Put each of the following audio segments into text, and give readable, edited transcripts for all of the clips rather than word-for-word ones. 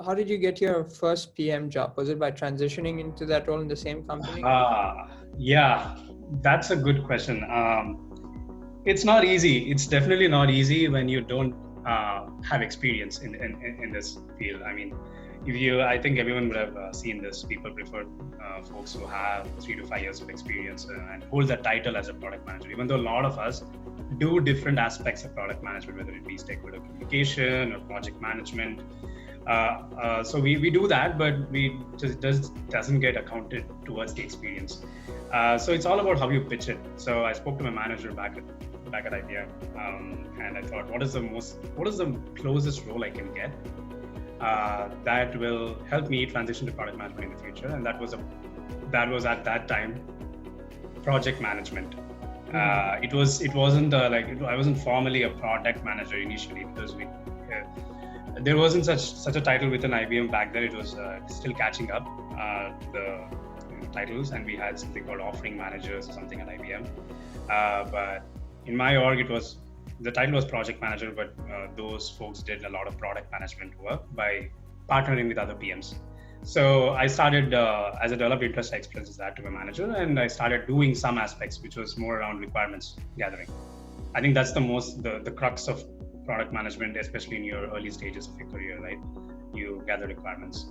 How did you get your first PM job? Was it by transitioning into that role in the same company? Yeah, that's a good question. It's not easy. It's definitely not easy when you don't have experience in this field. I mean, I think everyone would have seen this. People prefer folks who have 3 to 5 years of experience and hold that title as a product manager. Even though a lot of us do different aspects of product management, whether it be stakeholder communication or project management. So we do that, but we doesn't get accounted towards the experience. So it's all about how you pitch it. So I spoke to my manager back at IBM, and I thought, what is the closest role I can get that will help me transition to product management in the future? And that was at that time project management. It wasn't I wasn't formally a product manager initially, because there wasn't such a title within IBM back then. It was still catching up the titles, and we had something called offering managers or something at IBM. But in my org, the title was project manager, but those folks did a lot of product management work by partnering with other PMs. So I started, as a developed interest, I expressed that to my manager, and I started doing some aspects which was more around requirements gathering. I think that's the crux of product management, especially in your early stages of your career, right? You gather requirements,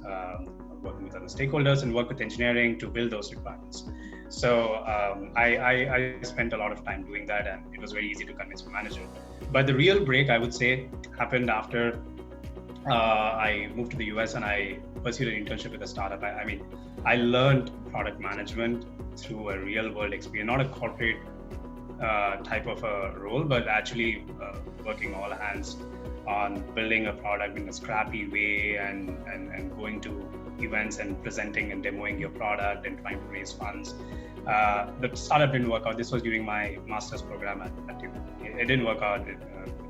working with other stakeholders, and work with engineering to build those requirements. So I spent a lot of time doing that, and it was very easy to convince my manager. But the real break, I would say, happened after I moved to the US and I pursued an internship with a startup. I learned product management through a real world experience, not a corporate type of a role, but actually working all hands on building a product in a scrappy way, and going to events and presenting and demoing your product and trying to raise funds. The startup didn't work out. This was during my master's program at Duke. It didn't work out, it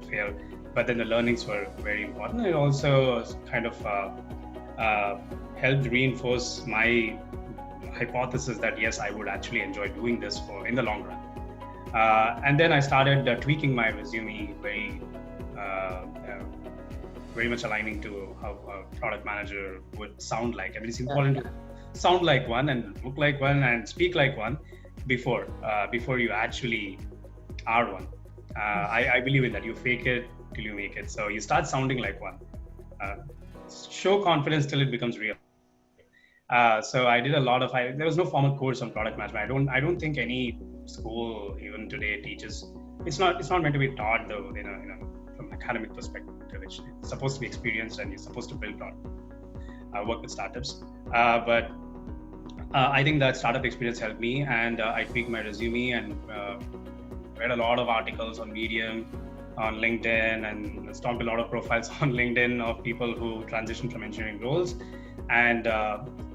failed. But then the learnings were very important. It also kind of helped reinforce my hypothesis that yes, I would actually enjoy doing this in the long run. And then I started tweaking my resume, very much aligning to how a product manager would sound like. I mean, it's important to sound like one and look like one and speak like one before you actually are one. I believe in that. You fake it till you make it. So you start sounding like one. Show confidence till it becomes real. So I did a lot of. There was no formal course on product management. I don't think any school even today teaches. It's not meant to be taught though. From an academic perspective, it's supposed to be experienced, and you're supposed to build product. Work with startups. But I think that startup experience helped me, and I tweaked my resume and read a lot of articles on Medium, on LinkedIn, and stalked a lot of profiles on LinkedIn of people who transitioned from engineering roles. And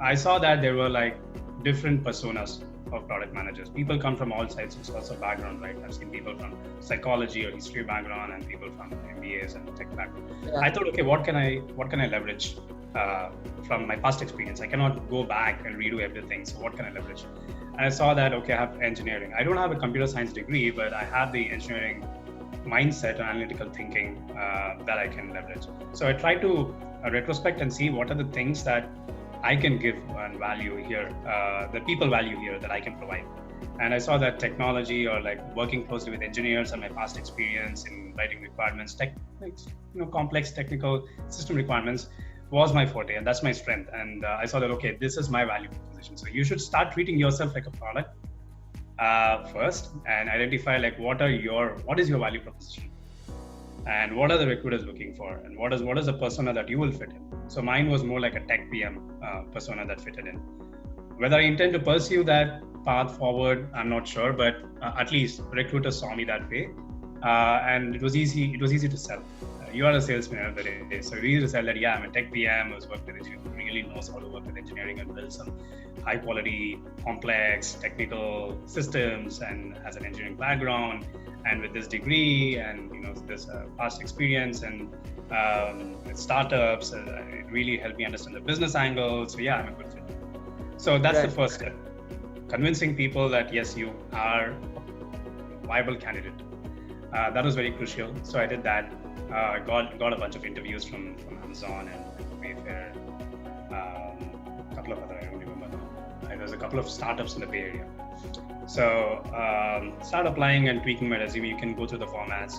I saw that there were like different personas of product managers. People come from all sides of background, right? I've seen people from psychology or history background, and people from MBAs and tech background. Yeah. I thought, okay, what can I leverage from my past experience? I cannot go back and redo everything. So what can I leverage? And I saw that, okay, I have engineering. I don't have a computer science degree, but I have the engineering mindset and analytical thinking that I can leverage. So I tried to retrospect and see what are the things that I can give and value here, that people value here that I can provide. And I saw that technology, or like working closely with engineers, and my past experience in writing requirements, complex technical system requirements, was my forte, and that's my strength. And I saw that, okay, this is my value proposition. So you should start treating yourself like a product first, and identify like what is your value proposition, and what are the recruiters looking for, and what is the persona that you will fit in. So mine was more like a tech PM persona that fitted in. Whether I intend to pursue that path forward, I'm not sure, but at least recruiters saw me that way, and it was easy to sell. You are a salesman at the day, so it's easy to sell that, yeah, I'm a tech PM who's worked with engineering, really knows how to work with engineering and build some high quality, complex technical systems, and has an engineering background, and with this degree, and this past experience, and startups, it really helped me understand the business angle. So yeah, I'm a good fit. So that's the first step. Convincing people that yes, you are a viable candidate. That was very crucial. So I did that. Got a bunch of interviews from Amazon and Wayfair, a couple of other, I don't remember now. There's a couple of startups in the Bay Area. So start applying and tweaking my resume. You can go through the formats.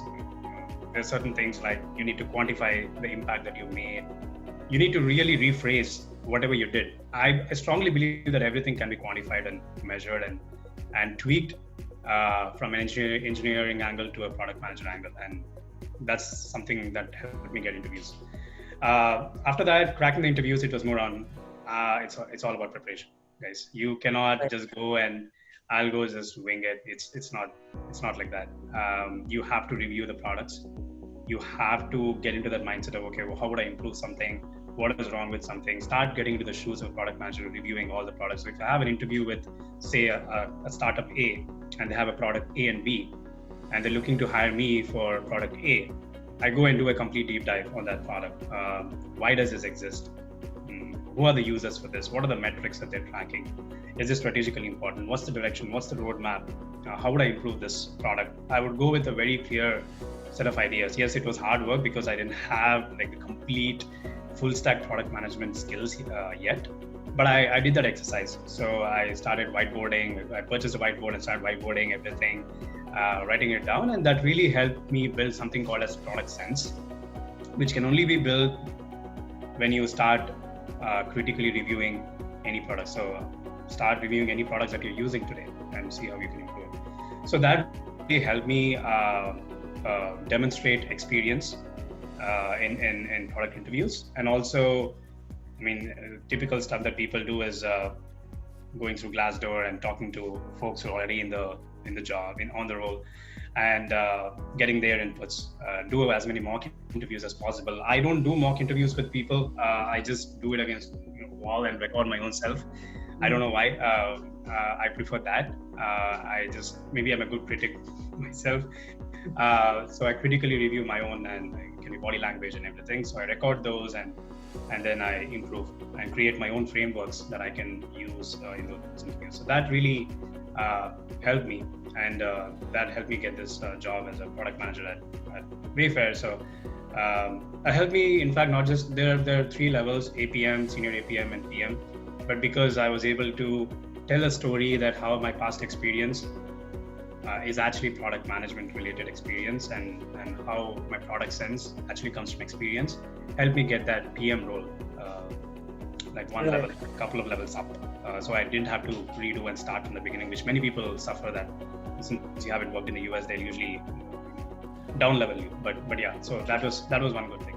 There's certain things like you need to quantify the impact that you made. You need to really rephrase whatever you did. I strongly believe that everything can be quantified and measured and tweaked from an engineering angle to a product manager angle. And that's something that helped me get interviews. After that, cracking the interviews, it was more on, it's all about preparation, guys. You cannot just go and I'll go just wing it. It's not like that. You have to review the products. You have to get into that mindset of, okay, well, how would I improve something? What is wrong with something? Start getting into the shoes of a product manager, reviewing all the products. So if I have an interview with, say, a startup A, and they have a product A and B, and they're looking to hire me for product A, I go and do a complete deep dive on that product. Why does this exist? Who are the users for this? What are the metrics that they're tracking? Is this strategically important? What's the direction? What's the roadmap? How would I improve this product? I would go with a very clear set of ideas. Yes, it was hard work because I didn't have like the complete full stack product management skills yet, but I did that exercise. So I started whiteboarding. I purchased a whiteboard and started whiteboarding everything, writing it down, and that really helped me build something called as product sense, which can only be built when you start critically reviewing any product. So start reviewing any products that you're using today and see how you can improve. So that really helped me demonstrate experience in product interviews. And also, I mean, typical stuff that people do is going through Glassdoor and talking to folks who are already in the job, on the role, and getting their inputs. Do as many mock interviews as possible. I don't do mock interviews with people. I just do it against the wall and record my own self. I don't know why. I prefer that. Maybe I'm a good critic myself. So I critically review my own and can be body language and everything. So I record those and then I improve and create my own frameworks that I can use in those interviews. So that really helped me, and that helped me get this job as a product manager at Wayfair. So it helped me, in fact, not just there are 3 levels: APM, senior APM, and PM. But because I was able to tell a story that how my past experience is actually product management related experience, and how my product sense actually comes from experience, helped me get that PM role, like one level, a couple of levels up. So I didn't have to redo and start from the beginning, which many people suffer that. Since you haven't worked in the US, they'll usually down level you. But yeah, so that was one good thing.